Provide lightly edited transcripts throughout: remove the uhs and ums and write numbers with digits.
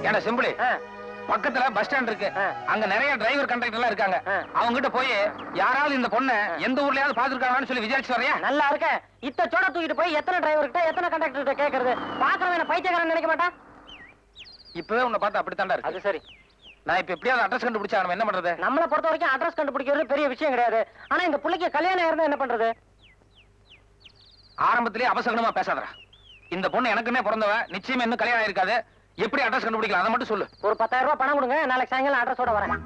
ஏன்னா சிம்பிளி பக்கத்துல bus stand இருக்கு, அங்க நிறைய டிரைவர் கண்டக்டர் எல்லாம் இருக்காங்க. அவங்க கிட்ட போய் யாராவது இந்த பொண்ணை எந்த ஊர்லயாவது பாத்துருக்காங்கன்னு சொல்லி விசாரிச்சு வரையா? நல்லா இருக்க. இத்த சோட தூக்கிட்டு போய் எத்தனை டிரைவர் கிட்ட எத்தனை கண்டக்டர் கிட்ட கேக்குறது? பாக்குறவன் பைத்தியக்காரன் நினைக்க மாட்டான். இப்பவே உன்னை பார்த்து அப்படித்தாண்டா இருக்கு. அது சரி. நான் இப்ப எப்படியாவது அட்ரஸ் கண்டுபிடிச்சா நம்ம என்ன பண்றது? நம்மளை பொறுத்த வரைக்கும் அட்ரஸ் கண்டுபிடிக்கிறது பெரிய விஷயம் கிடையாது. ஆனா இந்த புள்ளைக்கு கல்யாணம் இருந்தா என்ன பண்றது? ஆரம்பத்திலேயே அபசகனமா பேசாதடா. இந்த பொண்ணு எனக்குன்னே பிறந்தவ, நிச்சயமா இன்னும் கல்யாணம் இருக்காது. எப்படி அட்ரஸ் கண்டுபிடிக்கலாம் அதை மட்டும் சொல்லு. ஒரு 10,000 ரூபாய் பணம் கொடுங்க, நாளைக்கு சாயங்காலம் அட்ரஸோட வரேன்.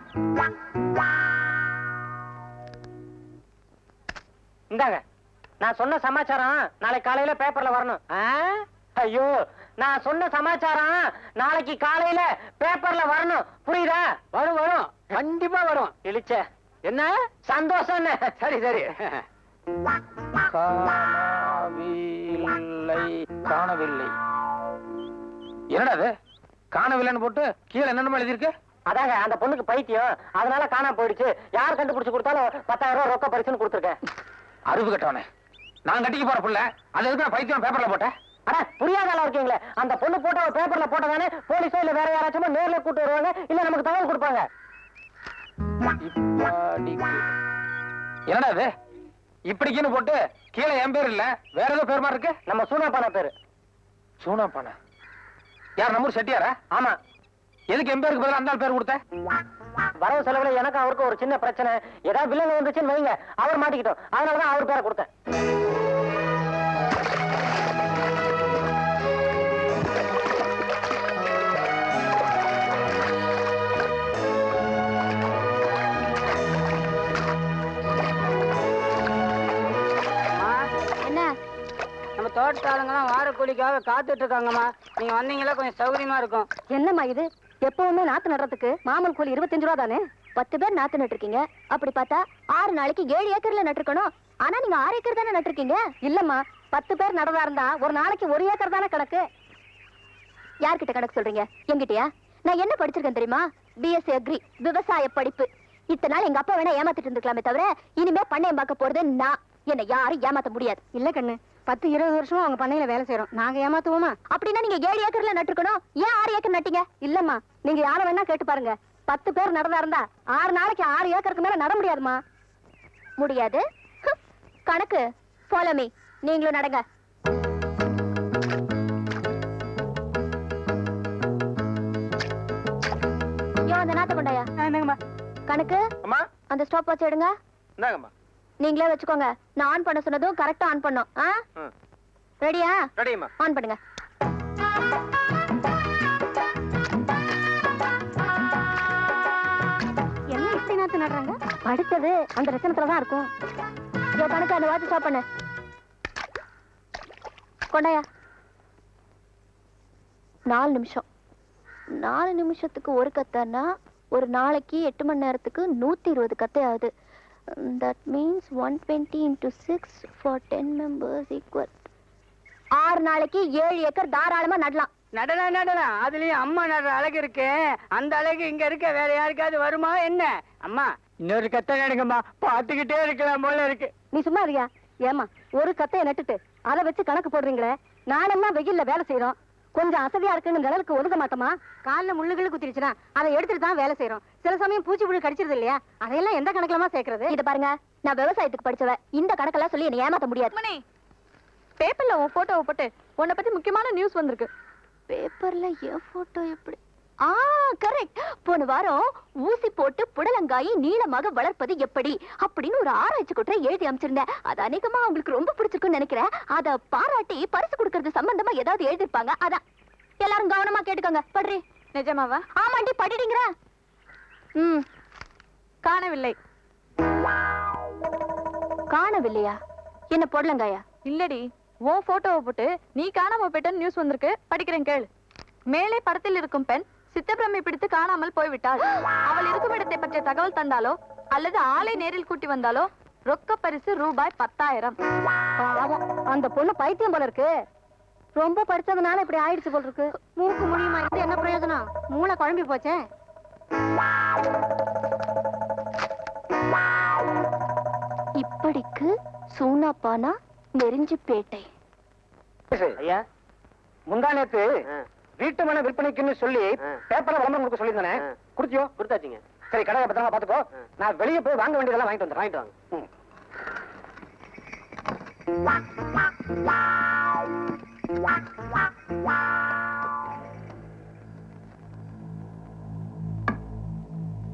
இந்தாங்க, நான் சொன்ன சமாச்சாரம் நாளைக்கு காலையில பேப்பர்ல வரணும். ஐயோ, நான் சொன்ன சமாச்சாரம் நாளைக்கு காலையில பேப்பர்ல வரணும். புரியுதா? வரும் வரும், கண்டிப்பா வரும். இழிச்ச என்ன சந்தோஷம். சரி சரி. காணவில்லை. என்னடா அது காணவில்லைன்னு போட்டு கீழே என்னென்ன எழுதி இருக்கு? அதாங்க அந்த பொண்ணுக்கு பைத்தியம், அதனால காணாம போயிடுச்சு. யார் கண்டுபிடிச்சு கொடுத்தாலும் 10,000 ரூபாய் ரொக்க பரிசுன்னு கொடுத்துருக்கேன். அறிவு கட்டவனே, நான் கட்டிக்க போற புள்ள அது எதுக்கு பைத்தியம் பேப்பர்ல போட்டேன்? அட புரியாத ஆளா இருக்கீங்களே. அந்த பொண்ணு போட்டோ பேப்பர்ல போட்டதானே போலீஸோ இல்ல வேற யாராச்சும் நேர்ல கூட்டு வருவாங்க, இல்ல நமக்கு தகவல் கொடுப்பாங்க. என்னடா இது இப்படிக்குன்னு போட்டு கீழே என் பேர் இல்ல வேற ஏதோ பேர் மாதிரி இருக்கு. நம்ம சூனாப்பான பேரு. சூனாப்பான யார்? நம்ம ஊர் செட்டியாரா? ஆமா. எதுக்கு என் பேருக்கு பதிலா அந்த பேர் கொடுத்த? வரவு செலவுல எனக்கு அவருக்கு ஒரு சின்ன பிரச்சனை. ஏதாவது வில்லங்க வந்துச்சுன்னு வைங்க, அவர் மாட்டிக்கிட்டோம். அதனாலதான் அவர் பேரை கொடுத்தேன். தோட்டத்தாளுங்கெல்லாம் வார கூலிக்காக காத்துட்டு இருக்காங்கம்மா. நீங்க வந்தீங்களா கொஞ்சம் சௌகரியமா இருக்கும். என்னம்மா இது? எப்பவுமே நாத்து நடுறதுக்கு மாமூல் கூலி 25 ரூபா தானே? 10 பேர் நாத்து நட்டுருக்கீங்க. அப்படி பார்த்தா 6 நாளைக்கு 7 ஏக்கர்ல நட்டுருக்கணும். ஆனா நீங்க 6 ஏக்கர் தானே நட்டுருக்கீங்க. இல்லம்மா, 10 பேர் நடதா இருந்தா ஒரு நாளைக்கு 1 ஏக்கர் தானே கணக்கு. யார்கிட்ட கணக்கு சொல்றீங்க? என்கிட்டயா? நான் என்ன படிச்சிருக்கேன் தெரியுமா? பிஎஸ்சி அக்ரி, விவசாய படிப்பு. இத்தனை நாள் எங்க அப்பா வேணா ஏமாத்திட்டு இருந்துக்கலாமே தவிர இனிமே பண்ணையம் பார்க்க போறது நான். என்ன யாரும் ஏமாத்த முடியாது. இல்ல கண்ணு, 10-20 வருஷம் அவங்க பண்ணையில வேலை செய்யறோம். நாங்க ஏமாத்துவோமா? அப்படின்னா நீங்க 7 ஏக்கர்ல நட்டுக்கணும். ஏன் 6 ஏக்கர் நட்டீங்க? இல்லம்மா, நீங்க யார வேணா கேட்டு பாருங்க. 10 பேர் நடந்தா இருந்தா 6 நாளைக்கு 6 ஏக்கருக்கு மேல நட முடியாதுமா. முடியாது. கணக்கு ஃபாலோ மீ. நீங்களும் நடங்க. யோ, அந்த நாத்த கொண்டாயா. கணக்கு அந்த ஸ்டாப் வாட்ச் எடுங்க. நீங்களே வச்சுக்கோங்க. நான் ஆன் பண்ண சொன்னதும் கரெக்டா ஆன் பண்ணும். ரெடியா? ரெடிமா. ஆன் பண்ணுங்க. எல்லாம் இப்படி நாத்து நடுறாங்க. அடுத்தது அந்த ரசனத்துல தான் இருக்கும். கணக்கு அந்த வாட்ச் ஸ்டாப் பண்ணு. கொண்டாயா. 4 நிமிஷம். 4 நிமிஷத்துக்கு ஒரு கத்தைன்னா ஒரு நாளைக்கு 8 மணி நேரத்துக்கு 120 கத்தை ஆகுது. That means 120 into 6 for 10 members equal. 6 நாளைக்கு 7 ஏக்கர் தாராளமா நடலாம். நடலாம். அதுலயும் அம்மா நடுற அழகு இருக்கு. அந்த அழகு இங்க இருக்க வேற யாருக்காவது வருமா என்ன? அம்மா இன்னொரு கத்தை நடுங்கம்மா, பாத்துக்கிட்டே இருக்கலாம் போல இருக்கு. நீ சும்மா இருக்கியா? ஏமா, ஒரு கத்தையை நட்டுட்டு அதை வச்சு கணக்கு போடுறீங்களே. நானெல்லாம் வெயில்ல வேலை செய்யறோம். கொஞ்சம் அசதியா இருக்குன்னு நிழலுக்கு ஒதுக்க மாட்டோமா? காலில் முள்ளுகள் குத்திருச்சுன்னா அதை எடுத்துட்டு தான் வேலை செய்யறோம். சில சமயம் பூச்சி புழு கடிச்சிருது இல்லையா? அதையெல்லாம் எந்த கணக்குலமா சேர்க்கறது? இத பாருங்க, நான் விவசாயத்துக்கு படிச்சவ. இந்த கணக்கெல்லாம் சொல்லி என்ன ஏமாத்த முடியாது. பேப்பர்ல உன் போட்டோவை போட்டு உன்னை பத்தி முக்கியமான நியூஸ் வந்திருக்கு. பேப்பர்ல என் போட்டோ எப்படி? கரெக்ட். போன வாரம் ஊசி போட்டு புடலங்காயை நீளமாக வளர்ப்பது எப்படி அப்படின்னு ஒரு ஆராய்ச்சி கூட்டரை எழுதி அமைச்சிருந்தேன். அது அநேகமா உங்களுக்கு ரொம்ப பிடிச்சிருக்குன்னு நினைக்கிறேன். அத பாராட்டி பரிசு கொடுக்கறது சம்பந்தமா ஏதாவது எழுதிருப்பாங்க. அதான் எல்லாரும் கவனமா கேட்டுக்கோங்க. படுறி. நிஜமாவா? ஆமாண்டி, படிடுங்கிற. காணவில்லை. காணவில்லையா? என்ன புடலங்காயா? இல்லடி, உன் போட்டோவை போட்டு நீ காணாம போயிட்டன்னு நியூஸ் வந்திருக்கு. படிக்கிறேன் கேளு. மேலே படத்தில் இருக்கும் பெண் சித்தப்பிரமை பிடித்து காணாமல் போய்விட்டாள். அவள் இருக்கும் இடத்தை பற்றிய தகவல் தந்தாலோ அல்லது ஆளை நேரில் கூட்டி வந்தாலோ ரொக்க பரிசு ரூபாய் 10,000. அந்த பொண்ணு பைத்தியம் போல இருக்கு. ரொம்ப படிச்சதுனால இப்படி ஆயிடுச்சு போல இருக்கு. மூக்கு முடியுமா இருந்து என்ன பிரயோஜனம்? மூளை குழம்பி போச்சே. இப்படிக்கு சூனாப்பானா நெறிஞ்சிப்பேட்டை. ஐயா, முந்தா நேத்து வீட்டு மனை விற்பனைக்குன்னு சொல்லி பேப்பர்ல விளம்பரம் கொடுக்க சொல்லியிருந்தானே, கொடுத்தியோ? கொடுத்தாச்சுங்க. சரி, கடையை பத்திரமா பாத்துக்கோ. நான் வெளியே போய் வாங்க வேண்டியதெல்லாம் வாங்கிட்டு வந்துடுறேன். வாங்கிட்டு வாங்க.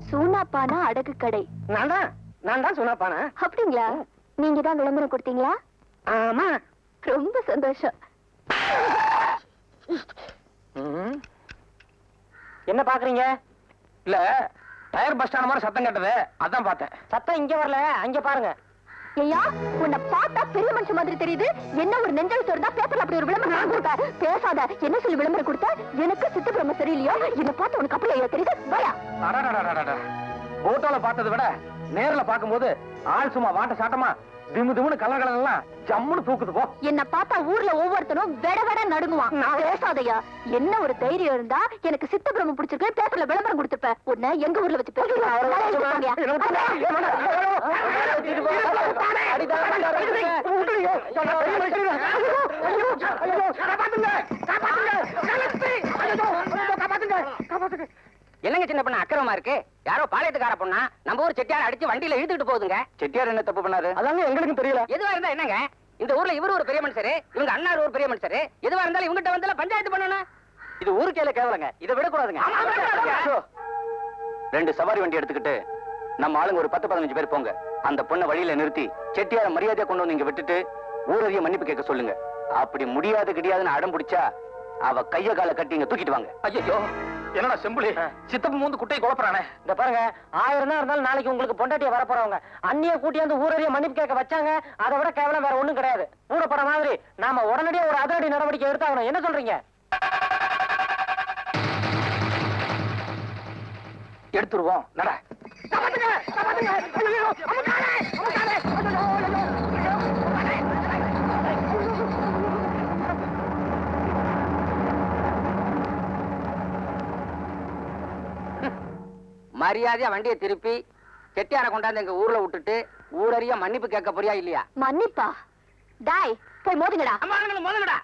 சூனாப்பானா அடகு கடை. நான் தான் சொன்னாப்பானா. அப்படிங்களா? நீங்க தான் விளம்பரம் கொடுத்தீங்களா? ஆமா. ரொம்ப சந்தோஷம். என்ன பாக்குறீங்க? இல்ல, டயர் பஸ் ஸ்டாண்ட் மாதிரி சத்தம் கேட்டது, அதான் பார்த்தேன். சத்தம் இங்க வரல, அங்க பாருங்க. ஐயா, உன்னை பார்த்தா பெரிய மனுஷன் மாதிரி தெரியுது. என்ன ஒரு நெஞ்சல் இருந்தா பேப்பர்ல அப்படி ஒரு விளம்பரம் கொடுத்த? பேசாத. என்ன சொல்லி விளம்பரம் கொடுத்த? எனக்கு சித்த பிரம்ம சரியில்லையோ? என்ன பார்த்து உனக்கு அப்படி ஐயா தெரியுது? வாயா. போட்டோல பார்த்ததை விட நேர்ல பாக்கும்போது ஆள் சும்மா வாட்ட சாட்டமா திமு திமுன்னு கலர் எல்லாம் ஜம்முன்னு தூக்குது போ. என்ன பார்த்தா ஊர்ல ஒவ்வொருத்தனும் வெட வெட நடுங்குவான். பேசாதையா. என்ன ஒரு தைரியம் இருந்தா எனக்கு சித்த பிரம்ம பிடிச்சிருக்கு பேப்பர்ல விளம்பரம் கொடுத்துப்ப. உன்னை எங்க ஊர்ல வச்சு என்னங்க சின்ன பொண்ணு அக்கிரமா இருக்கு? யாரோ பாளையத்துக்கார பொண்ணா நம்ம ஊர் செட்டியார் அடிச்சு வண்டியில இழுத்துட்டு போகுதுங்க. செட்டியார் என்ன தப்பு பண்ணாரு? அதாங்க எங்களுக்கும் தெரியல. எதுவா இருந்தா என்னங்க, இந்த ஊர்ல இவரு ஒரு பெரிய மனுஷரு, இவங்க அண்ணா ஒரு பெரிய மனுஷரு. எதுவா இருந்தாலும் இவங்கிட்ட வந்து பஞ்சாயத்து பண்ணணும். இது ஊருக்கேல கேவலங்க, இதை விடக்கூடாதுங்க. 2 சவாரி வண்டி எடுத்துக்கிட்டு நம்ம ஆளுங்க ஒரு 10-15 பேர் போங்க. அந்த பொண்ணை வழியில நிறுத்தி செட்டியார மரியாதையா கொண்டு வந்து இங்க விட்டுட்டு ஊரறிய மன்னிப்பு கேட்க சொல்லுங்க. அப்படி முடியாது கிடையாதுன்னு அடம் பிடிச்சா அவ கைய கால கட்டி இங்க தூக்கிட்டு வாங்க. ஐயோ, என்னடா செம்புலி சித்தப்பு மூந்து குட்டையை குழப்பறானே. இந்த பாருங்க, 1000 தான் இருந்தாலும் நாளைக்கு உங்களுக்கு பொண்டாட்டிய வர போறவங்க அண்ணிய கூட்டியாந்து ஊரறிய மன்னிப்பு கேட்க வச்சாங்க. அதை விட கேவலம் வேற ஒண்ணும் கிடையாது. ஊரப்பட மாதிரி நாம உடனடியா ஒரு அதிரடி நடவடிக்கை எடுத்தாகணும். என்ன சொல்றீங்க? எடுத்துருவோம். நட. மரியாதையா வண்டியை திருப்பி செட்டியார கொண்டாந்து எங்க ஊர்ல விட்டுட்டு ஊரறிய மன்னிப்பு கேட்க போறியா இல்லையா? மன்னிப்பா? டாய், போய் மோதுங்கடா. மோதுங்கடா.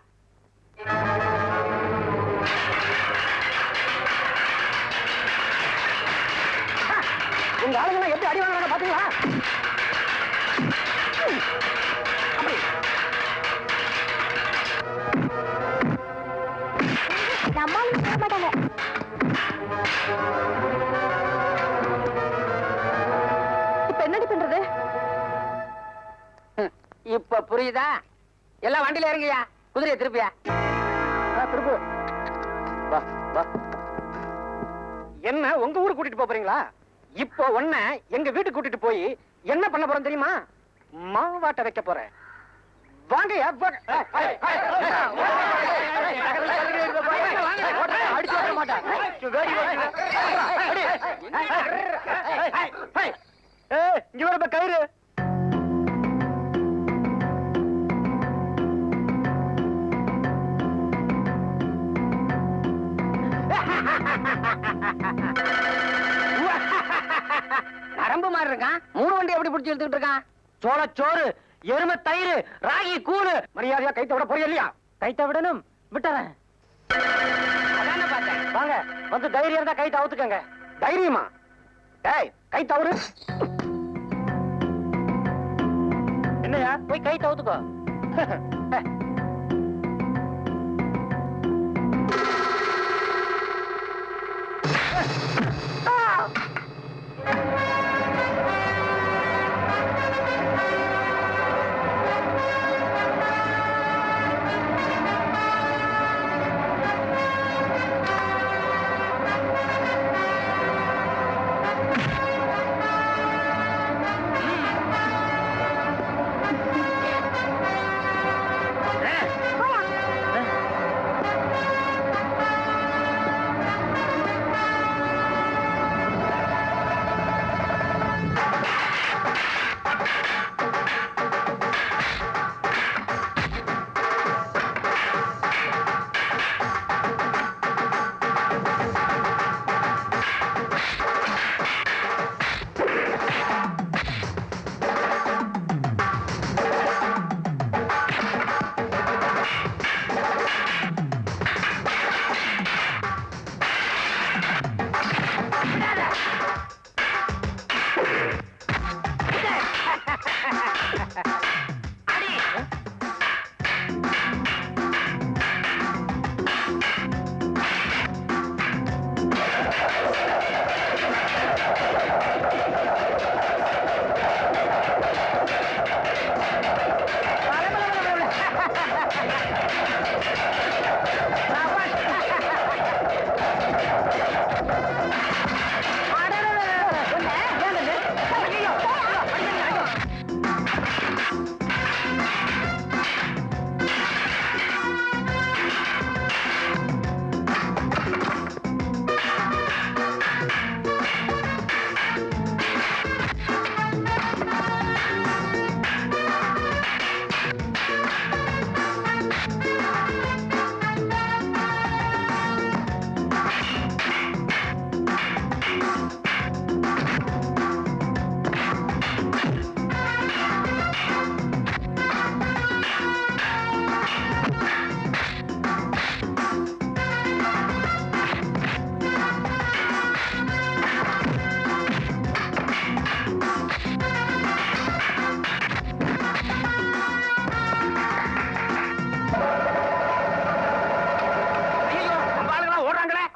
உங்க ஆளுங்க எப்படி அடி வாங்குறாங்க பாத்தீங்களா? நம்மாலும் போக மாட்டாங்க. இப்ப என்னடி பண்றது? இப்ப புரியுதா? எல்லாம் வண்டியில இறங்கியா, குதிரையை திருப்பியா. திருப்பு. வா வா. என்ன உங்க ஊருக்கு கூட்டிட்டு போறீங்களா? இப்போ ஒன்ன எங்க வீட்டுக்கு கூட்டிட்டு போய் என்ன பண்ண போறோம் தெரியுமா? மாவாட்ட வைக்க போறேன். வாங்க. இங்க வர கயிறு. நரம்பு மாதிரி இருக்கான். 3 வண்டி எப்படி பிடிச்சி இழுத்துக்கிட்டு இருக்கான்? சோளச்சோறு, எருமை தயிர், ராகி கூழு. மரியாதையா கைத்த விட போறியா இல்லையா? கைத்த விடணும். விட்டுறேன். வாங்க, வந்து தைரியம் இருந்தா கைத்த அவுத்துக்கங்க. தைரியமா? டேய், கை தவறு. என்னையா, போய் கை தவுத்துக்கோ.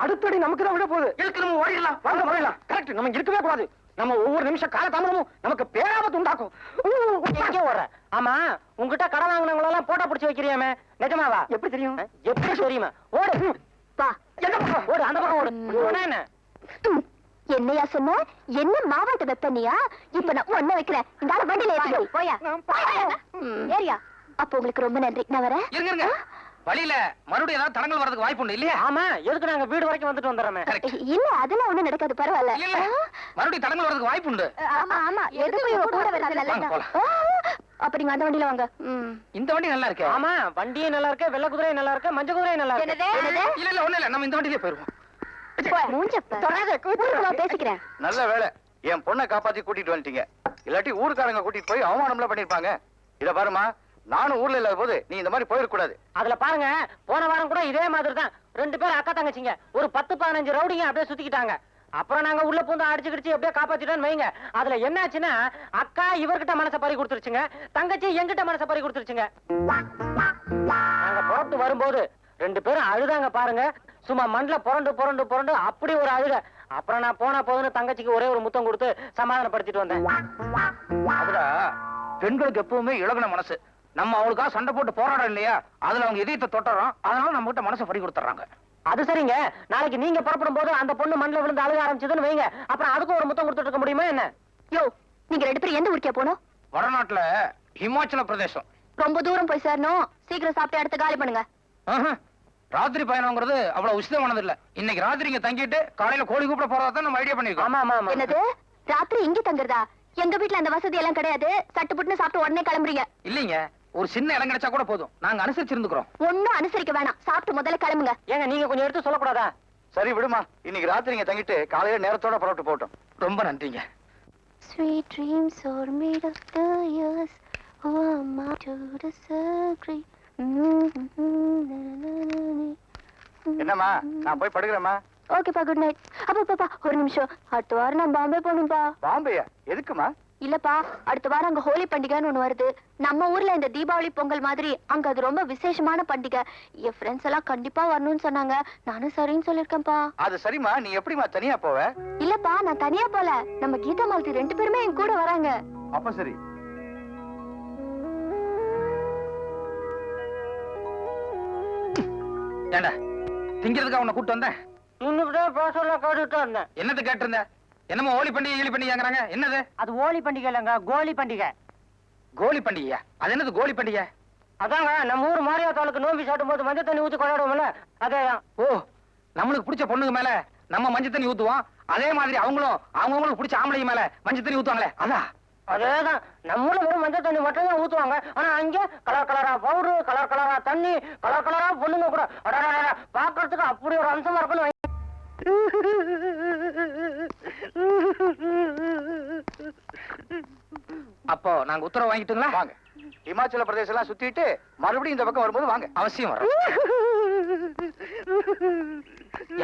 அடுத்தடி நமக்கு தான் விட போகுது. இழுக்கு நம்ம ஓடிடலாம். வாங்க போயிடலாம். கரெக்ட், நம்ம இருக்கவே கூடாது. நம்ம ஒவ்வொரு நிமிஷம் கால தாமதமும் நமக்கு பேராபத்து உண்டாக்கும். எங்கே ஓடுற? ஆமா, உங்ககிட்ட கடன் வாங்கினவங்க எல்லாம் போட்டோ பிடிச்சு வைக்கிறியாமே, நிஜமாவா? எப்படி தெரியும்? எப்படி தெரியுமா? ஓடு வா. ஓடு, அந்த பக்கம் ஓடு. என்ன என்னையா சொன்ன? என்ன மாவாட்ட வெப்பனியா? இப்ப நான் ஒண்ணு வைக்கிறேன். இந்த ஆளு வண்டியில ஏத்தி போயா. ஏரியா. அப்ப உங்களுக்கு ரொம்ப நன்றி. நான் வரேன். இருங்க வழியில மறுபடியும் ஏதாவது தடங்கள் வரதுக்கு வாய்ப்பு உண்டு இல்லையா? ஆமா, எதுக்கு நாங்க வீடு வரைக்கும் வந்துட்டு வந்துடுறோமே. இல்ல, அதெல்லாம் ஒண்ணும் நடக்காது. பரவாயில்ல. இல்ல மறுபடியும் தடங்கள் வரதுக்கு வாய்ப்பு உண்டு. ஆமா ஆமா, எதுக்கு இவங்க கூட வரல. அப்ப நீங்க அந்த வண்டியில வாங்க. இந்த வண்டி நல்லா இருக்கு. ஆமா, வண்டியும் நல்லா இருக்கு, வெள்ளை குதிரையும் நல்லா இருக்கு, மஞ்சள் குதிரையும் நல்லா இருக்கு. இல்ல இல்ல ஒண்ணு இல்ல, நம்ம இந்த வண்டியிலே போயிருவோம். பேசிக்கிறேன். நல்ல வேலை என் பொண்ணை காப்பாத்தி கூட்டிட்டு வந்துட்டீங்க. இல்லாட்டி ஊருக்காரங்க கூட்டிட்டு போய் அவமானம்லாம் பண்ணிருப்பாங்க. இத பாருமா, நானும் ஊர்ல இல்லாத போது நீ இந்த மாதிரி போயிட கூடாது. அதுல பாருங்க, போன வாரம் கூட இதே மாதிரி தான் 2 பேர் அக்கா தங்கச்சிங்க ஒரு 10-15 ரவுடிங்க அப்படியே சுத்திக்கிட்டாங்க. அப்புறம் நாங்க உள்ள பூந்து அடிச்சு கிடிச்சு அப்படியே காப்பாத்திட்டோன்னு வைங்க. அதுல என்னாச்சுன்னா, அக்கா இவர்கிட்ட மனசை பறி கொடுத்துருச்சுங்க, தங்கச்சி எங்கிட்ட மனசை பறி கொடுத்துருச்சுங்க. நாங்க புறப்பட்டு வரும்போது 2 பேரும் அழுதாங்க பாருங்க. சும்மா மண்ல புரண்டு புரண்டு புரண்டு அப்படி ஒரு அழுக. அப்புறம் நான் போனா போதுன்னு தங்கச்சிக்கு ஒரே ஒரு முத்தம் கொடுத்து சமாதானப்படுத்திட்டு வந்தேன். அதுடா, பெண்களுக்கு எப்பவுமே இழகுன மனசு. நம்ம அவளுக்காக சண்டை போட்டு போராடம் இல்லையா, அதுல அவங்க இதயத்தை தொட்டுறோம். அதனால நம்ம கிட்ட மனசை பறி கொடுத்துறாங்க. அது சரிங்க, நாளைக்கு நீங்க புறப்படும் போது அந்த பொண்ணு மண்ணில் விழுந்து அழுக ஆரம்பிச்சதுன்னு வைங்க, அப்புறம் அதுக்கும் ஒரு முத்தம் கொடுத்துட்டு இருக்க முடியுமா என்ன? யோ, நீங்க 2 பேரும் எந்த ஊருக்கே போகணும்? வடநாட்டுல ஹிமாச்சல பிரதேசம். ரொம்ப தூரம் போய் சேரணும். சீக்கிரம் சாப்பிட்டு அடுத்து காலி பண்ணுங்க. ராத்திரி பயணம்ங்கிறது அவ்வளவு உசிதமானது இல்ல. இன்னைக்கு ராத்திரி இங்க தங்கிட்டு காலையில கோழி கூப்பிட போறதா நம்ம ஐடியா பண்ணிருக்கோம். ஆமா ஆமா ஆமா. என்னது, ராத்திரி இங்க தங்குறதா? எங்க வீட்ல அந்த வசதி எல்லாம் கிடையாது. சட்டு புட்டுன்னு சாப்பிட்டு உடனே கிளம்புறீங்க. இல்லைங்க, ஒரு சின்ன இடம் கிடைச்சா கூட போதும், நாங்க அனுசரிச்சிருந்துக்கிறோம். ஒண்ணும் அனுசரிக்க வேணாம். சாப்பிட்டு முதல்ல கிளம்புங்க. ஏங்க நீங்க கொஞ்சம் எடுத்து சொல்லக்கூடாதா? சரி விடுமா, இன்னைக்கு ராத்திரி இங்க தங்கிட்டு காலையில நேரத்தோட புறப்பட்டு போட்டோம். ரொம்ப நன்றிங்க. Sweet dreams are made of the years. Who am I to disagree? என்னம்மா, நான் போய் படுக்கிறேம்மா. ஓகேப்பா, குட் நைட். அப்பா ஒரு நிமிஷம். அடுத்த வாரம் நான் பாம்பே போகணும்பா. பாம்பேயா? எதுக்குமா? இல்லப்பா, அடுத்த வாரம் அங்க ஹோலி பண்டிகைன்னு ஒண்ணு வருது. நம்ம ஊர்ல இந்த தீபாவளி பொங்கல் மாதிரி அங்க அது ரொம்ப விசேஷமான பண்டிகை. என் ஃப்ரெண்ட்ஸ் எல்லாம் கண்டிப்பா வரணும்னு சொன்னாங்க. நானும் சரின்னு சொல்லிருக்கேன்ப்பா. அது சரிம்மா, நீ எப்படிமா தனியா போவ? இல்லப்பா, நான் தனியா போல. நம்ம கீதா மாலதி 2 பேருமே என் கூட வராங்க. அப்ப சரி. ஏண்டா, திங்கிறதுக்கு உன்னை கூட்டு வந்தேன். இன்னும் பேசல கேட்டுட்டு இருந்தேன். என்னது கேட்டிருந்த? என்னமோ ஹோலி பண்டிகை ஈழி பண்டிகைங்கிறாங்க. என்னது? அது ஹோலி பண்டிகை இல்லைங்க, கோலி பண்டிகை. கோலி பண்டிகையா? அது என்னது கோலி பண்டிகை? அதாங்க நம்ம ஊர் மாரியாத்தாளுக்கு நோம்பி சாட்டும் போது மஞ்சள் தண்ணி ஊத்தி கொண்டாடுவோம்ல, அதேதான். ஓ, நம்மளுக்கு பிடிச்ச பொண்ணுங்க மேல நம்ம மஞ்சள் தண்ணி ஊத்துவோம், அதே மாதிரி அவங்களும் அவங்களுக்கு பிடிச்ச ஆம்பளைங்க மேல மஞ்சள் தண்ணி ஊத்துவாங்களே, அதான். அதேதான், நம்மளும் வெறும் மஞ்சள் தண்ணி மட்டும் தான் ஊத்துவாங்க. ஆனா அங்க கலர் கலரா பவுடரு, கலர் கலரா தண்ணி, கலர் கலரா பொண்ணுங்க கூட பாக்குறதுக்கு அப்படி ஒரு அம்சமா இருக்கணும். அப்போ நாங்க உத்தரவு வாங்கிட்டுங்களா? வாங்க, இமாச்சல பிரதேசம் எல்லாம் சுத்திட்டு மறுபடியும் இந்த பக்கம் வரும்போது வாங்க. அவசியம் வர.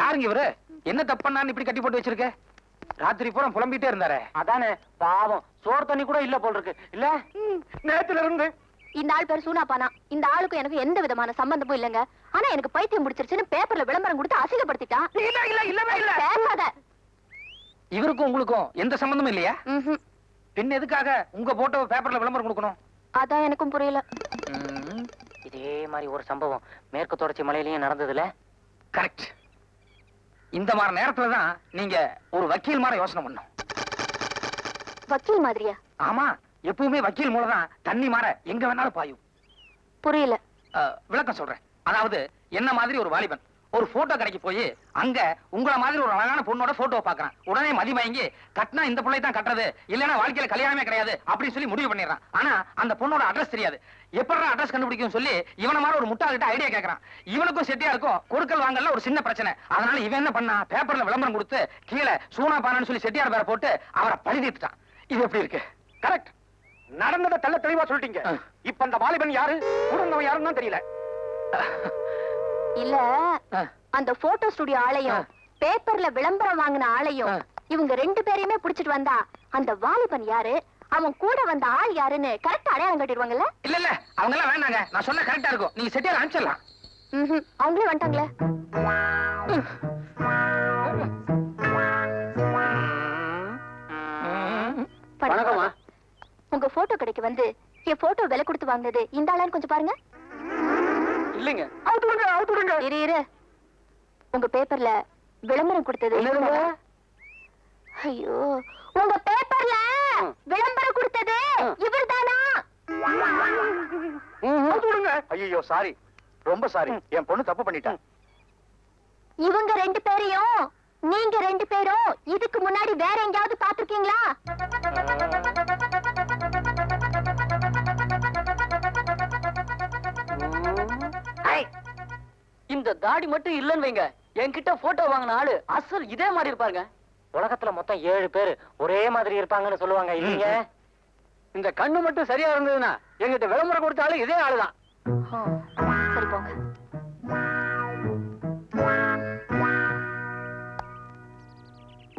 யாருங்க இவரு? என்ன தப்பண்ணான்னு இப்படி கட்டி போட்டு வச்சிருக்க? ராத்திரி பூரா புலம்பிட்டே இருந்தாரே. அதானே பாவம், சோறு தண்ணி கூட இல்ல போல் இருக்கு. இல்ல நேத்துல இருந்து இந்த ஆள் பேர் சூனாப்பானா. இந்த ஆளுக்கும் எனக்கு எந்த விதமான சம்பந்தமும் இல்லங்க. ஆனா எனக்கு பைத்தியம் முடிச்சிருச்சுன்னு பேப்பர்ல விளம்பரம் கொடுத்து அசிங்கப்படுத்திட்டான். இல்ல இல்ல இல்லவே இல்ல. பேசாத. இவருக்கும் உங்களுக்கும் எந்த சம்பந்தமும் இல்லையா? ம்ஹும். பின் எதுக்காக உங்க போட்டோ பேப்பர்ல விளம்பரம் கொடுக்கணும்? அதான் எனக்கும் புரியல. இதே மாதிரி ஒரு சம்பவம் மேற்கு தொடர்ச்சி மலையிலயும் நடந்ததுல. கரெக்ட். இந்த மாதிரி நேரத்துல தான் நீங்க ஒரு வக்கீல் மாதிரி யோசனை பண்ணும். வக்கீல் மாதிரியா? ஆமா, எப்பவுமே வக்கீல் மூலம் தான் தண்ணி மாற எங்க வேணாலும் பாயும். புரியல. விளக்கம் சொல்றேன். அதாவது என்ன மாதிரி ஒரு வாலிபன் ஒரு போட்டோ கடைக்கு போய் அங்க உங்கள மாதிரி ஒரு அழகான பொண்ணோட போட்டோ பாக்குறான். உடனே மதிமயங்கி கட்டினா இந்த பிள்ளை தான் கட்டுறது, இல்லன்னா வாழ்க்கையில கல்யாணமே கிடையாது அப்படின்னு சொல்லி முடிவு பண்ணிடுறான். ஆனா அந்த பொண்ணோட அட்ரஸ் தெரியாது. எப்படி அட்ரஸ் கண்டுபிடிக்கும் சொல்லி இவன மாதிரி ஒரு முட்டாள்கிட்ட ஐடியா கேட்கறான். இவனுக்கும் செட்டியா இருக்கும் கொடுக்கல் வாங்கல ஒரு சின்ன பிரச்சனை. அதனால இவன் என்ன பண்ணா, பேப்பர்ல விளம்பரம் கொடுத்து கீழே சூனா பானான்னு சொல்லி செட்டியார் பேரை போட்டு அவரை பழிதிட்டான். இது எப்படி இருக்கு? கரெக்ட். நடந்ததை தெள்ள தெளிவா சொல்லிட்டீங்க. இப்ப அந்த வாலிபன் யாரு, குடும்பம் யாருன்னு தான் தெரியல. இல்ல, அந்த போட்டோ ஸ்டுடியோ ஆளையும் பேப்பர்ல விளம்பரம் வாங்கின ஆளையும் இவங்க 2 பேரையுமே புடிச்சிட்டு வந்தா அந்த வாலிபன் யாரு, அவன் கூட வந்த ஆள் யாருன்னு கரெக்டா அடையாளம் கட்டிடுவாங்கல்ல? இல்ல இல்ல, அவங்க எல்லாம் வேண்டாங்க. நான் சொன்ன கரெக்டா இருக்கும். நீங்க செட்டியார் அனுப்பிச்சிடலாம். அவங்களே வந்துட்டாங்களே. வணக்கம்மா. உங்க போட்டோ கடைக்கு வந்து என் போட்டோ விலை கொடுத்து வாங்கினது இந்த ஆளான்னு கொஞ்சம் பாருங்க. இல்லைங்க. இரு இரு. உங்க பேப்பர்ல விளம்பரம் கொடுத்தது ஐயோ, உங்க பேப்பர்ல விளம்பரம் கொடுத்தது இவர்தானா? ஐயோ சாரி, ரொம்ப சாரி. என் பொண்ணு தப்பு பண்ணிட்டான். இவங்க 2 பேரையும் நீங்க 2 பேரும் இதுக்கு முன்னாடி வேற எங்கயாவது பாத்திருக்கீங்களா? இந்த தாடி மட்டும் இல்லன்னு வைங்க, என்கிட்ட போட்டோ வாங்கின ஆளு அசல் இதே மாதிரி இருப்பாருங்க. உலகத்துல மொத்தம் 7 பேர் ஒரே மாதிரி இருப்பாங்கன்னு சொல்லுவாங்க இல்லைங்க? இந்த கண்ணு மட்டும் சரியா இருந்ததுன்னா எங்கிட்ட விளம்பரம் கொடுத்தாலும் இதே ஆளுதான். சரி போங்க.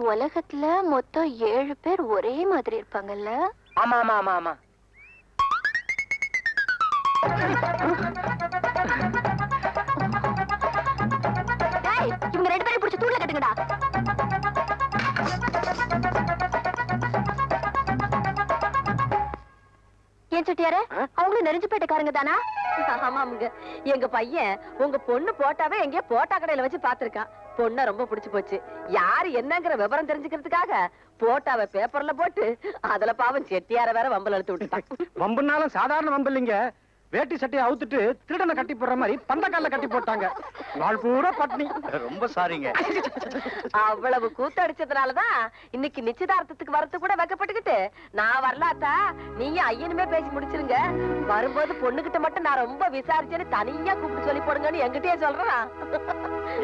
உலகத்துல மொத்தம் 7 பேர் ஒரே மாதிரி இருப்பாங்கல்ல? ஆமா ஆமா ஆமா ஆமா. டேய், இவங்க 2 பேரையும் பிடிச்சு தூண்ல கட்டுங்கடா. ஏன் செட்டியாரே, அவங்களும் நெருஞ்சிப்பேட்டைக்காரங்க தானா? ஆமாமுங்க, எங்க பையன் உங்க பொண்ணு போட்டாவே எங்கேயோ போட்டா கடையில வச்சு பாத்திருக்கான். பொண்ண ரொம்ப பிடிச்சு போச்சு. யாரு என்னங்கிற விவரம் தெரிஞ்சுக்கிறதுக்காக போட்டாவை பேப்பர்ல போட்டு அதுல பாவம் செட்டியார வேற வம்பல் எடுத்து விட்டுட்டான். வம்புனாலும் சாதாரண வம்பு இல்லைங்க. வேட்டி சட்டையை அவுத்துட்டு திருடனை கட்டி போடுற மாதிரி பந்தக்கால கட்டி போட்டாங்க. நாள் பூரா பட்னி. ரொம்ப சாரிங்க. அவ்வளவு கூத்தடிச்சதுனாலதான் இன்னைக்கு நிச்சயதார்த்தத்துக்கு வரது கூட வைக்கப்பட்டுக்கிட்டு நான் வரலாத்தா நீங்க ஐயனுமே பேசி முடிச்சிருங்க, வரும்போது பொண்ணுகிட்ட மட்டும் நான் ரொம்ப விசாரிச்சேன்னு தனியா கூப்பிட்டு சொல்லி போடுங்கன்னு என்கிட்டயே சொல்றான்.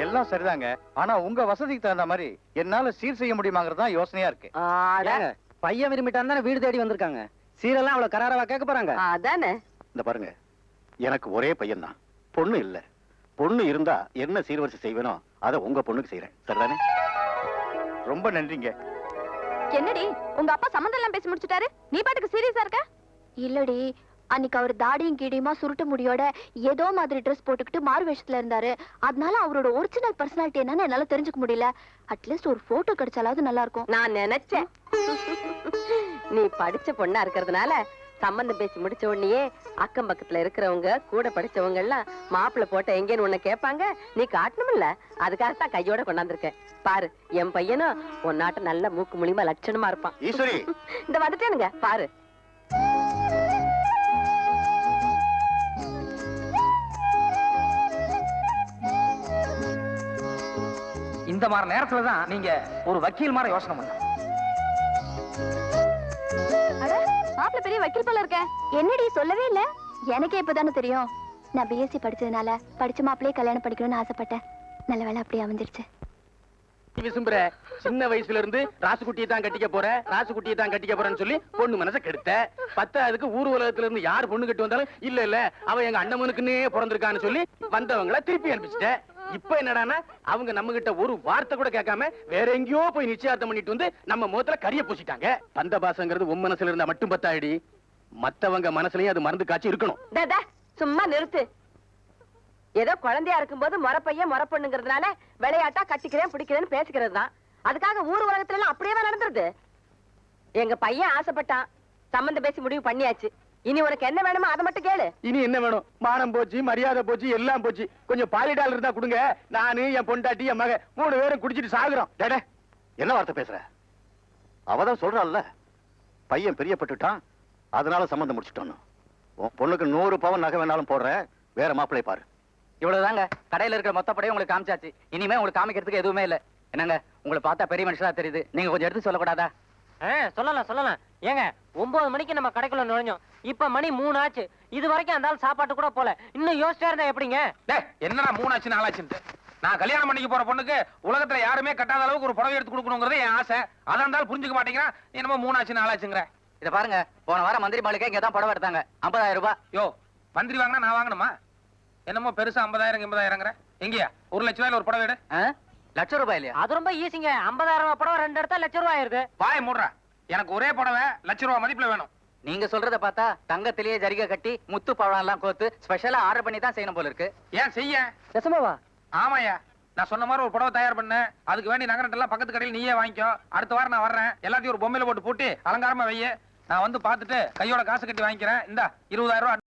எல்லாம் சரிதாங்க. ஆனா உங்க வசதிக்கு தகுந்த மாதிரி என்னால சீர் செய்ய முடியுமாங்கிறதா யோசனையா இருக்கு. பையன் விரும்பிட்டான் தானே வீடு தேடி வந்திருக்காங்க. சீரெல்லாம் அவ்வளவு கராரவா கேட்க போறாங்க. அதானே. இந்த பாருங்க, எனக்கு ஒரே பையன் தான், பொண்ணு இல்ல. பொண்ணு இருந்தா என்ன சீர்வரிசை செய்வேனோ அதை உங்க பொண்ணுக்கு செய்யறேன். சரிதானே? ரொம்ப நன்றிங்க. என்னடி உங்க அப்பா சம்பந்தம் எல்லாம் பேசி முடிச்சிட்டாரு, நீ பாட்டுக்கு சீரியஸா இருக்க? இல்லடி, அன்னைக்கு அவர் தாடியும் கீடியுமா சுருட்ட முடியோட ஏதோ மாதிரி ட்ரெஸ் போட்டுக்கிட்டு மாறு வேஷத்துல இருந்தாரு. அதனால அவரோட ஒரிஜினல் பர்சனாலிட்டி என்னன்னு என்னால தெரிஞ்சுக்க முடியல. அட்லீஸ்ட் ஒரு போட்டோ கிடைச்சாலாவது நல்லா இருக்கும். நான் நினைச்சேன் நீ படிச்ச பொண்ணா இருக்கிறதுனால சம்பந்தம் பேசி முடிச்ச உடனே அக்கம் பக்கத்துல இருக்கிறவங்க கூட படிச்சவங்க எல்லாம் மாப்பிள்ள போட்ட எங்கேன்னு உன்னை கேட்பாங்க. நீ காட்டணும்ல, அதுக்காகத்தான் கையோட கொண்டாந்துருக்கேன். பாரு, என் பையனும் உன்னாட்ட நல்ல மூக்கு மூலியமா லட்சணமா இருப்பான். ஈஸ்வரி, இந்த வந்துட்டேனுங்க பாரு. இந்த மாதிரி நேரத்துலதான் நீங்க ஒரு வக்கீல் மாதிரி யோசனை பண்ண. மாப்பிள்ள பெரிய வக்கீல் போல இருக்க. என்னடி சொல்லவே இல்ல? எனக்கே இப்பதானே தெரியும். நான் பிஎஸ்சி படிச்சதுனால படிச்ச மாப்பிள்ளையே கல்யாணம் படிக்கணும்னு ஆசைப்பட்டேன். நல்ல வேலை அப்படியே அமைஞ்சிருச்சு. விசும்புற சின்ன வயசுல இருந்து ராசுகுட்டியை தான் கட்டிக்க போற, ராசுகுட்டியை தான் கட்டிக்க போறேன்னு சொல்லி பொண்ணு மனசை கெடுத்த. அதுக்கு ஊர் உலகத்துல இருந்து யார் பொண்ணு கட்டி வந்தாலும் இல்ல இல்ல அவ எங்க அண்ணமனுக்குன்னே பிறந்திருக்கான்னு சொல்லி வந்தவங்கள திருப்பி அனுப்பிச்சிட்ட. இப்ப என்னடான்னா அவங்க நம்ம கிட்ட ஒரு வார்த்தை கூட கேட்காம வேற எங்கேயோ போய் நிச்சயார்த்தம் பண்ணிட்டு வந்து நம்ம முகத்துல கரிய பூசிட்டாங்க. பந்த பாசங்கிறது உன் மனசுல இருந்தா மட்டும் பத்தாயிடி, மத்தவங்க மனசுலயும் அது மருந்து காட்சி இருக்கணும். சும்மா நிறுத்து. ஏதோ குழந்தையா இருக்கும்போது முறப்பையன் முறப்பொண்ணுங்கிறதுனால விளையாட்டா கட்டிக்கிறேன் பிடிக்கிறேன்னு பேசிக்கிறது தான். அதுக்காக ஊர் உலகத்துல எல்லாம் அப்படியே நடந்துருது. எங்க பையன் ஆசைப்பட்டான், சம்பந்தம் பேசி முடிவு பண்ணியாச்சு. இனி உனக்கு என்ன வேணுமோ அதை மட்டும் கேளு. இனி என்ன வேணும்? மானம் போச்சு, மரியாதை போச்சு, எல்லாம் போச்சு. கொஞ்சம் பாலிடால் இருந்தா கொடுங்க. நானு என் பொண்டாட்டி என் மகன் 3 பேரும் குடிச்சிட்டு சாகுறோம். டேடே, என்ன வார்த்தை பேசுற? அவதான் சொல்றாள்ல, பையன் பிரியப்பட்டுட்டான், அதனால சம்பந்தம் முடிச்சுட்டோம். உன் பொண்ணுக்கு 100 பவுன் நகை வேணாலும் போடுற, வேற மாப்பிள்ளை பாரு. இவ்வளவுதாங்க. கடையில இருக்கிற மொத்த படையும் உங்களுக்கு காமிச்சாச்சு. இனிமே உங்களுக்கு காமிக்கிறதுக்கு எதுவுமே இல்ல. என்னங்க, உங்களை பார்த்தா பெரிய மனுஷனா தெரியுது, நீங்க கொஞ்சம் எடுத்து சொல்லக்கூடாதா? சொல்லலாம் சொல்லலாம். ஏங்க 9 மணிக்கு நம்ம கடைக்குள்ள நுழைஞ்சோம், இப்ப மணி 3 ஆச்சு. இது வரைக்கும் அந்த ஆள் சாப்பாட்டு கூட போல. இன்னும் யோசிச்சா இருந்தா எப்படிங்க? என்னடா 3 ஆச்சு 4 ஆச்சுன்னு? நான் கல்யாணம் பண்ணிக்க போற பொண்ணுக்கு உலகத்துல யாருமே கட்டாத அளவுக்கு ஒரு புடவை எடுத்து கொடுக்கணுங்கிறது என் ஆசை. அதான் இருந்தாலும் புரிஞ்சுக்க மாட்டேங்கிறா. என்னமோ 3 ஆச்சு 4 ஆச்சுங்கிற. இத பாருங்க, போன வாரம் மந்திரி மாளிகை இங்க தான் புடவை எடுத்தாங்க, 50,000 ரூபாய். யோ, மந்திரி வாங்கினா நான் வாங்கணுமா? என்னமோ பெருசா 50,000 80,000ங்கிற. எங்கயா 1 லட்ச ரூபாயில ஒரு புடவை எடு. லட்சம் ரூபாய் இல்லையா? அது ரொம்ப ஈஸிங்க. 50,000 ரூபாய் புடவை 2 எடுத்தா 1,00,000 ரூபாய் ஆயிருது. வாய மூடுறா. எனக்கு ஒரே புடவை 1,00,000 ரூபாய் மதிப்புல வேணும். நீங்க சொல்றத பார்த்தா தங்கத்திலேயே ஜரிகை கட்டி முத்து பழம் எல்லாம் கோத்து ஸ்பெஷலா ஆர்டர் பண்ணி தான் செய்யணும் போல இருக்கு. ஏன் செய்ய? நெசமாவா? ஆமாயா, நான் சொன்ன மாதிரி ஒரு புடவை தயார் பண்ணு. அதுக்கு வேண்டி நகரட்டெல்லாம் பக்கத்து கடையில் நீயே வாங்கிக்கோ. அடுத்த வாரம் நான் வர்றேன். எல்லாத்தையும் ஒரு பொம்மையில போட்டு பூட்டி அலங்காரமா வைய. நான் வந்து பார்த்துட்டு கையோட காசு கட்டி வாங்கிக்கிறேன். இந்த 20,000 ரூபாய்